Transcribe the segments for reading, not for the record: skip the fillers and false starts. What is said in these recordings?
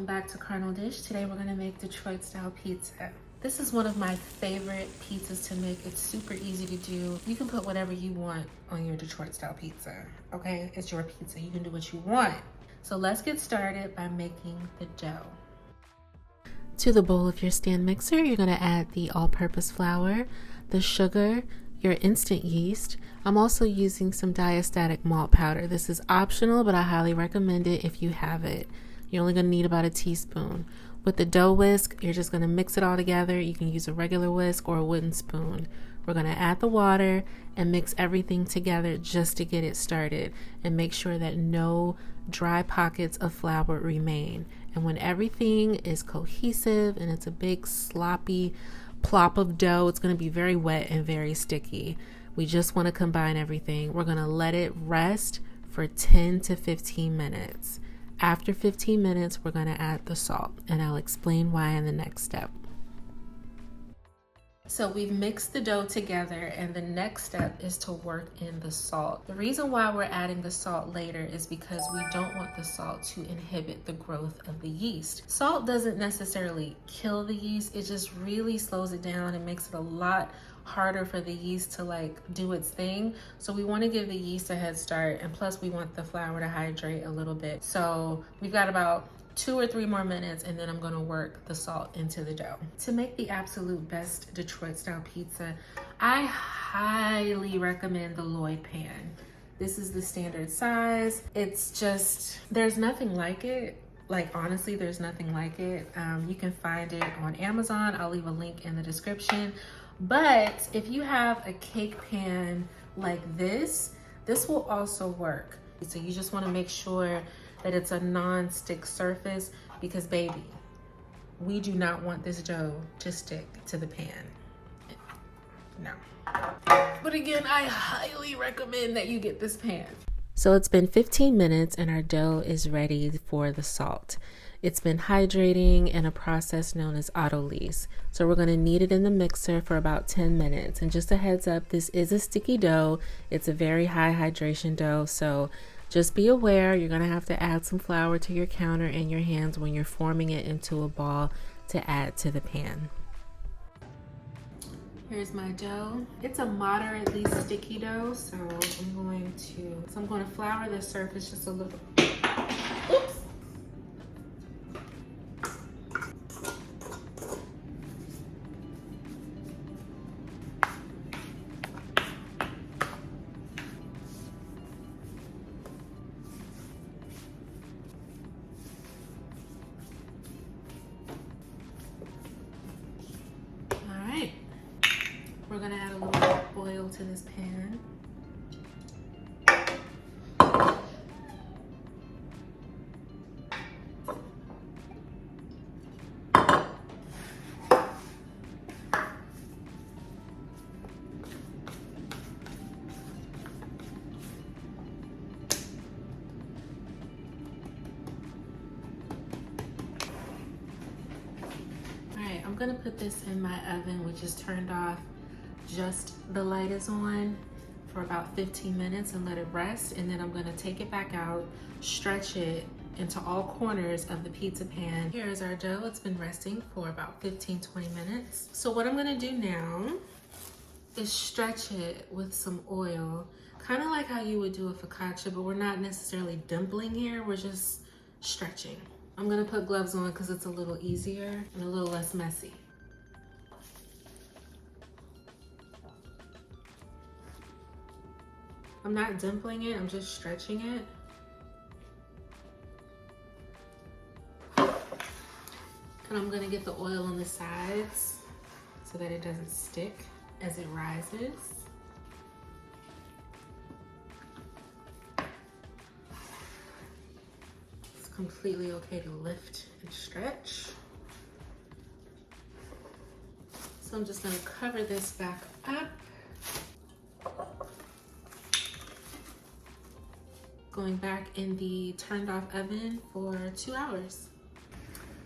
back to CarnalDish. Today we're gonna make Detroit style pizza. This is one of my favorite pizzas to make. It's super easy to do. You can put whatever you want on your Detroit style pizza, okay? It's your pizza, you can do what you want. So let's get started by making the dough. To the bowl of your stand mixer, you're gonna add the all-purpose flour, the sugar, your instant yeast. I'm also using some diastatic malt powder. This is optional, but I highly recommend it if you have it. You're only gonna need about a teaspoon. With the dough whisk, you're just gonna mix it all together. You can use a regular whisk or a wooden spoon. We're gonna add the water and mix everything together just to get it started and make sure that no dry pockets of flour remain. And when everything is cohesive and it's a big sloppy plop of dough, it's gonna be very wet and very sticky. We just wanna combine everything. We're gonna let it rest for 10 to 15 minutes. After 15 minutes, we're gonna add the salt, and I'll explain why in the next step. So we've mixed the dough together, and the next step is to work in the salt. The reason why we're adding the salt later is because we don't want the salt to inhibit the growth of the yeast. Salt doesn't necessarily kill the yeast, it just really slows it down and makes it a lot harder for the yeast to do its thing. So we want to give the yeast a head start, and plus we want the flour to hydrate a little bit. So we've got about 2 or 3 more minutes, and then I'm gonna work the salt into the dough. To make the absolute best Detroit style pizza, I highly recommend the Lloyd pan. This is the standard size. It's just, there's nothing like it. Honestly, there's nothing like it. You can find it on Amazon. I'll leave a link in the description. But if you have a cake pan like this will also work. So you just wanna make sure that it's a non-stick surface, because baby, we do not want this dough to stick to the pan. No. But again, I highly recommend that you get this pan. So it's been 15 minutes and our dough is ready for the salt. It's been hydrating in a process known as autolyse. So we're gonna knead it in the mixer for about 10 minutes. And just a heads up, this is a sticky dough. It's a very high hydration dough. So just be aware, you're gonna have to add some flour to your counter and your hands when you're forming it into a ball to add to the pan. Here's my dough. It's a moderately sticky dough, so I'm going to flour the surface just a little. Oops. We're gonna add a little bit of oil to this pan. All right, I'm gonna put this in my oven, which is turned off. Just the light is on for about 15 minutes and let it rest, and then I'm gonna take it back out, stretch it into all corners of the pizza pan. Here's our dough. It's been resting for about 15-20 minutes. So what I'm gonna do now is stretch it with some oil, kind of like how you would do a focaccia, but we're not necessarily dimpling here, we're just stretching. I'm gonna put gloves on because it's a little easier and a little less messy. I'm not dimpling it, I'm just stretching it. And I'm gonna get the oil on the sides so that it doesn't stick as it rises. It's completely okay to lift and stretch. So I'm just gonna cover this back up. Going back in the turned off oven for 2 hours.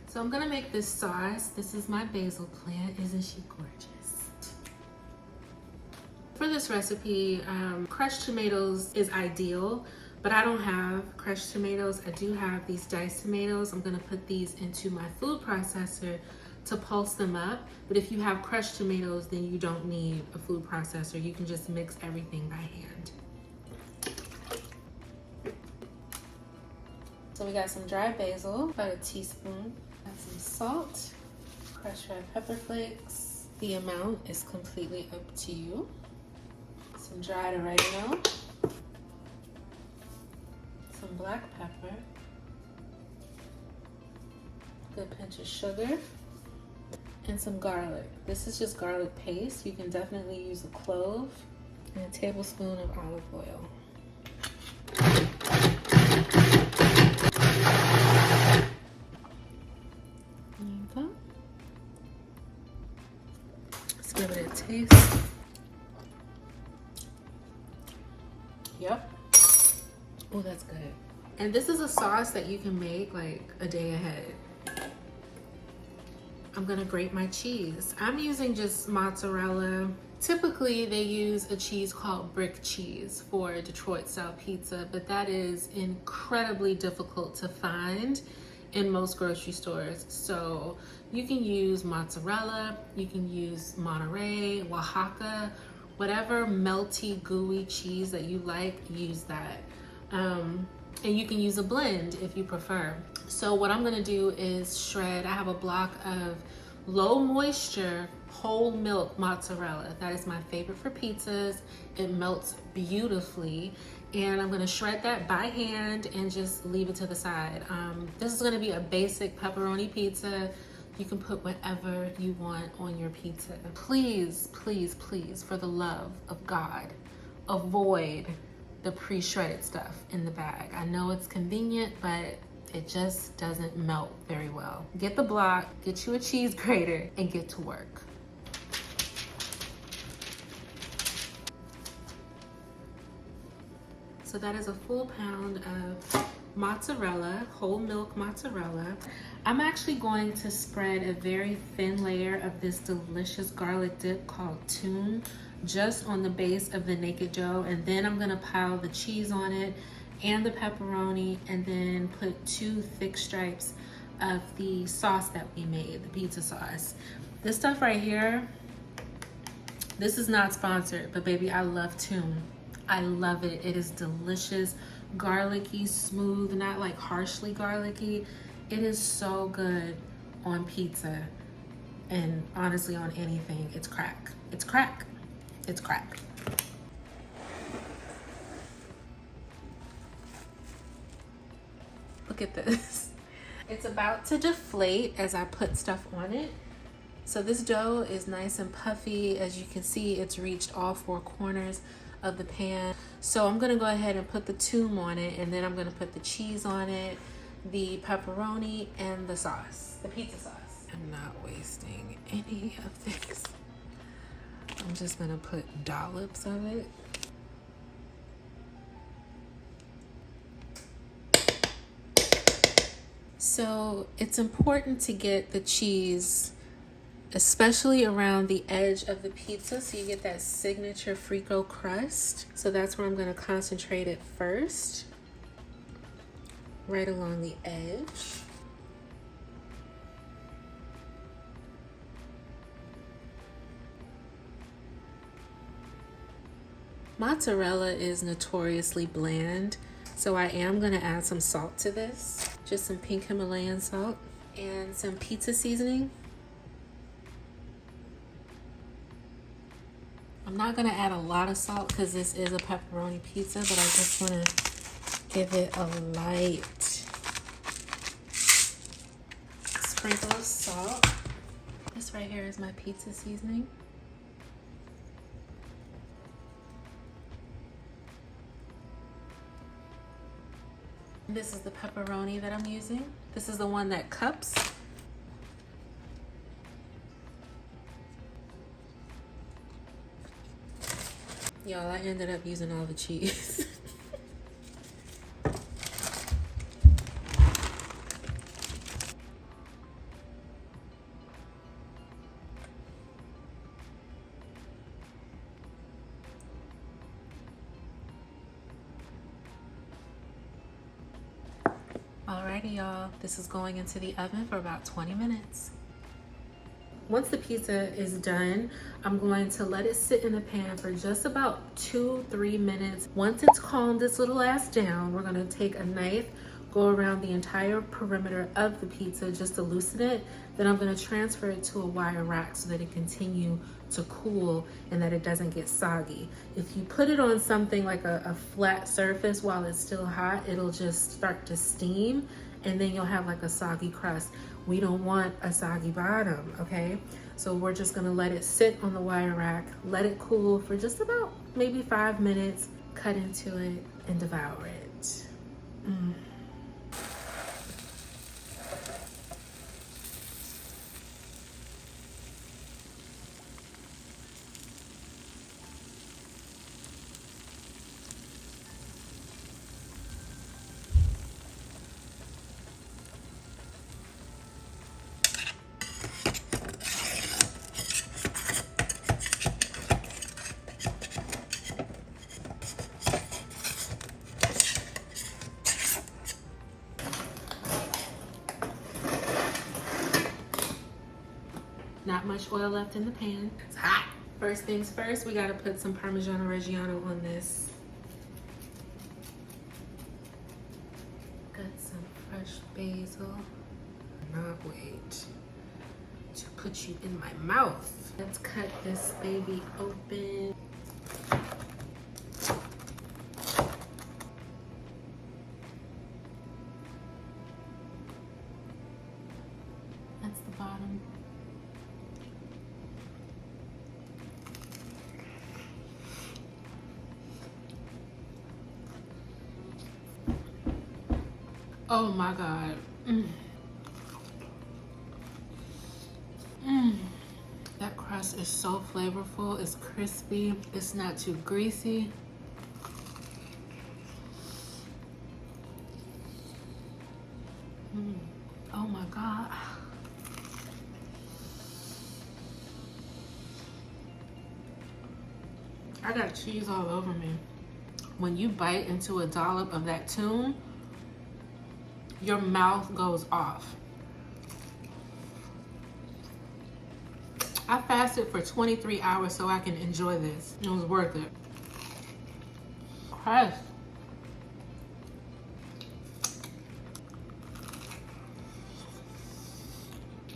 So I'm gonna make this sauce. This is my basil plant. Isn't she gorgeous? For this recipe, crushed tomatoes is ideal, but I don't have crushed tomatoes. I do have these diced tomatoes. I'm gonna put these into my food processor to pulse them up. But if you have crushed tomatoes, then you don't need a food processor. You can just mix everything by hand. So we got some dry basil, about a teaspoon. Got some salt, crushed red pepper flakes. The amount is completely up to you. Some dried oregano, some black pepper, a good pinch of sugar, and some garlic. This is just garlic paste. You can definitely use a clove and a tablespoon of olive oil. There you go. Let's give it a taste. Yep. Oh, that's good. And this is a sauce that you can make like a day ahead. I'm gonna grate my cheese. I'm using just mozzarella. Typically they use a cheese called brick cheese for Detroit style pizza, but that is incredibly difficult to find in most grocery stores. So you can use mozzarella, you can use Monterey, Oaxaca, whatever melty, gooey cheese that you like, use that. And you can use a blend if you prefer. So what I'm gonna do is shred, I have a block of low moisture, whole milk mozzarella. That is my favorite for pizzas. It melts beautifully. And I'm gonna shred that by hand and just leave it to the side. This is gonna be a basic pepperoni pizza. You can put whatever you want on your pizza. Please, please, please, for the love of God, avoid the pre-shredded stuff in the bag. I know it's convenient, but it just doesn't melt very well. Get the block, get you a cheese grater, and get to work. So that is a full pound of mozzarella, whole milk mozzarella. I'm actually going to spread a very thin layer of this delicious garlic dip called tune just on the base of the naked dough, and then I'm gonna pile the cheese on it and the pepperoni, and then put 2 thick stripes of the sauce that we made, the pizza sauce. This stuff right here, this is not sponsored, but baby, I love tune. I love it. It is delicious, garlicky, smooth, not like harshly garlicky. It is so good on pizza, and honestly on anything. It's crack. It's crack. It's crack. Look at this. It's about to deflate as I put stuff on it. So this dough is nice and puffy. As you can see, it's reached all 4 corners of the pan. So I'm gonna go ahead and put the tune on it, and then I'm gonna put the cheese on it, the pepperoni, and the sauce, the pizza sauce. I'm not wasting any of this. I'm just gonna put dollops of it. So it's important to get the cheese, especially around the edge of the pizza, so you get that signature frico crust. So that's where I'm gonna concentrate it first, right along the edge. Mozzarella is notoriously bland, so I am gonna add some salt to this, just some pink Himalayan salt and some pizza seasoning. I'm not gonna add a lot of salt because this is a pepperoni pizza, but I just wanna give it a light sprinkle of salt. This right here is my pizza seasoning. This is the pepperoni that I'm using. This is the one that cups. Y'all, I ended up using all the cheese. Alrighty, y'all. This is going into the oven for about 20 minutes. Once the pizza is done, I'm going to let it sit in the pan for just about 2-3 minutes. Once it's calmed its little ass down, we're gonna take a knife, go around the entire perimeter of the pizza just to loosen it. Then I'm gonna transfer it to a wire rack so that it continue to cool and that it doesn't get soggy. If you put it on something like a flat surface while it's still hot, it'll just start to steam and then you'll have like a soggy crust. We don't want a soggy bottom, okay? So we're just gonna let it sit on the wire rack, let it cool for just about maybe 5 minutes, cut into it and devour it. Not much oil left in the pan. It's hot. First things first, we gotta put some Parmigiano Reggiano on this. Got some fresh basil. Not wait to put you in my mouth. Let's cut this baby open. That's the bottom. Oh my God. That crust is so flavorful. It's crispy. It's not too greasy. Oh my God. I got cheese all over me. When you bite into a dollop of that tune, your mouth goes off. I fasted for 23 hours so I can enjoy this. It was worth it. Crust.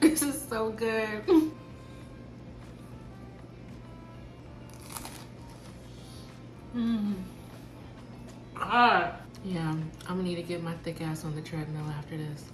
This is so good. God. Yeah, I'm gonna need to get my thick ass on the treadmill after this.